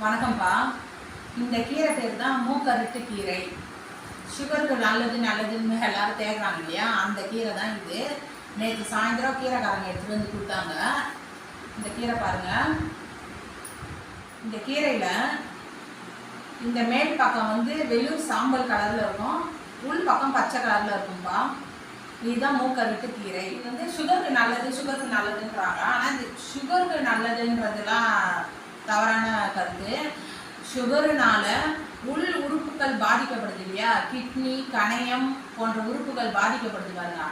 வணக்கம்ப்பா. இந்த கீரை பேர் தான் மூக்கருட்டு கீரை. சுகருக்கு நல்லதுன்னு எல்லாரும் தேடுறாங்க இல்லையா, அந்த கீரை தான் இது. நேற்று சாயந்தரம் கீரைக்காரங்க எடுத்துகிட்டு வந்து கொடுத்தாங்க. இந்த கீரை பாருங்க. இந்த கீரையில் இந்த மேல் பக்கம் வந்து வெள்ளூர் சாம்பல் கலரில் இருக்கும், உள் பக்கம் பச்சை கலரில் இருக்கும்பா. இதுதான் மூக்கருட்டு கீரை. இது வந்து சுகருக்கு நல்லதுன்றாங்க. ஆனால் இந்த சுகருக்கு நல்லதுன்றதுலாம் தவறான கருத்து. சுகருனால உள் உறுப்புகள் பாதிக்கப்படுது இல்லையா, கிட்னி, கணையம் போன்ற உறுப்புகள் பாதிக்கப்படுது பாருங்க.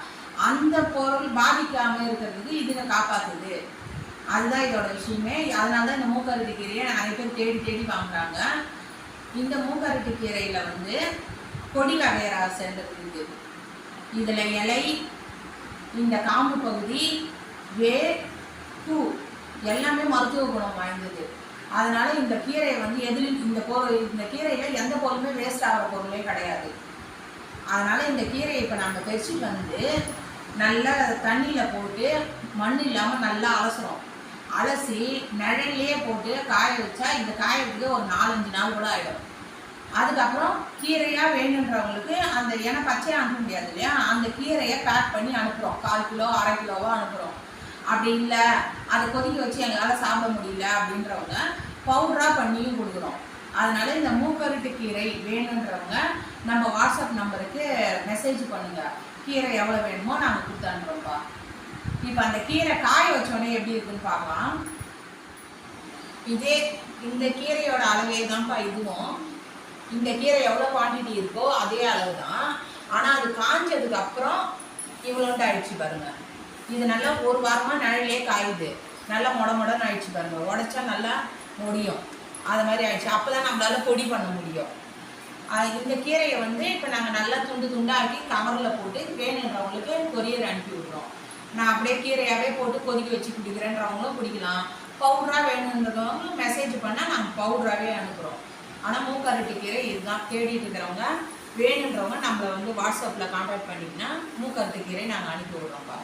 அந்த பொருள் பாதிக்காமல் இருக்கிறதுக்கு இதுங்க காப்பாற்றுது. அதுதான் இதோட விஷயமே. அதனால தான் இந்த மூக்கருட்டு கீரையை நிறைய பேர் தேடி வாங்குறாங்க. இந்த மூக்கருட்டு கீரையில் வந்து கொடி வகையரா சேர்ந்துருக்கு. இதில் இலை, இந்த காம்பு பகுதி, வேர், பூ எல்லாமே மருத்துவ குணம் வாய்ந்தது. அதனால இந்த கீரையை வந்து இந்த கீரையில் எந்த பொருளுமே வேஸ்ட் ஆகிற பொருளே கிடையாது. அதனால இந்த கீரையை இப்போ நம்ம பறிச்சுட்டு வந்து நல்லா தண்ணியில் போட்டு மண் இல்லாமல் நல்லா அலசுறோம். அலசி நிழல்லையே போட்டு காய வச்சா இந்த காயத்துக்கு ஒரு 4-5 நாள் கூட ஆகிடும். அதுக்கப்புறம் கீரையாக வேணுன்றவங்களுக்கு அந்த ஏன்னா பச்சையாக அனுப்ப முடியாது இல்லையா, அந்த கீரையை பேக் பண்ணி அனுப்புகிறோம். 1/4 கிலோ 1/2 கிலோவாக அனுப்புகிறோம். அப்படி இல்லை அதை கொதிக்க வச்சு எங்களால் சாப்பிட முடியல அப்படின்றவங்க பவுடராக பண்ணியும் கொடுக்குறோம். அதனால இந்த மூக்கருட்டு கீரை வேணுன்றவங்க நம்ம வாட்ஸ்அப் நம்பருக்கு மெசேஜ் பண்ணுங்கள். கீரை எவ்வளோ வேணுமோ நாங்கள் கொடுத்து அனுப்புகிறோம்ப்பா. இப்போ அந்த கீரை காய வச்சோடனே எப்படி இருக்குன்னு பார்க்கலாம். இந்த கீரையோட அளவே தான்ப்பா இதுவும். இந்த கீரை எவ்வளோ குவான்டிட்டி இருக்கோ அதே அளவு தான். ஆனால் அது காஞ்சதுக்கு அப்புறம் இவ்வளோண்டு ஆயிடுச்சு பாருங்கள். இது நல்லா 1 வாரமாக நிழலே காயுது. நல்லா மொடன்னு ஆயிடுச்சு பாருங்கள். உடச்சா நல்லா முடியும். அது மாதிரி ஆயிடுச்சு. அப்போ தான் நம்மளால் பொடி பண்ண முடியும். இந்த கீரையை வந்து இப்போ நாங்கள் நல்லா துண்டாக்கி கவரில் போட்டு வேணுன்றவங்களுக்கு கொரியர் அனுப்பி விட்றோம். நான் அப்படியே கீரையாகவே போட்டு கொதிக்க வச்சு குடிக்கிறேன்றவங்களும் குடிக்கலாம். பவுடராக வேணுன்றவங்களும் மெசேஜ் பண்ணால் நாங்கள் பவுடராகவே அனுப்புகிறோம். ஆனால் மூக்கருட்டு கீரை இதுதான். தேடிட்டு இருக்கிறவங்க வேணுன்றவங்க நம்மளை வந்து வாட்ஸ்அப்பில் கான்டாக்ட் பண்ணிங்கன்னா மூக்கருட்டு கீரை நாங்கள் அனுப்பி விடுறோம்ப்பா.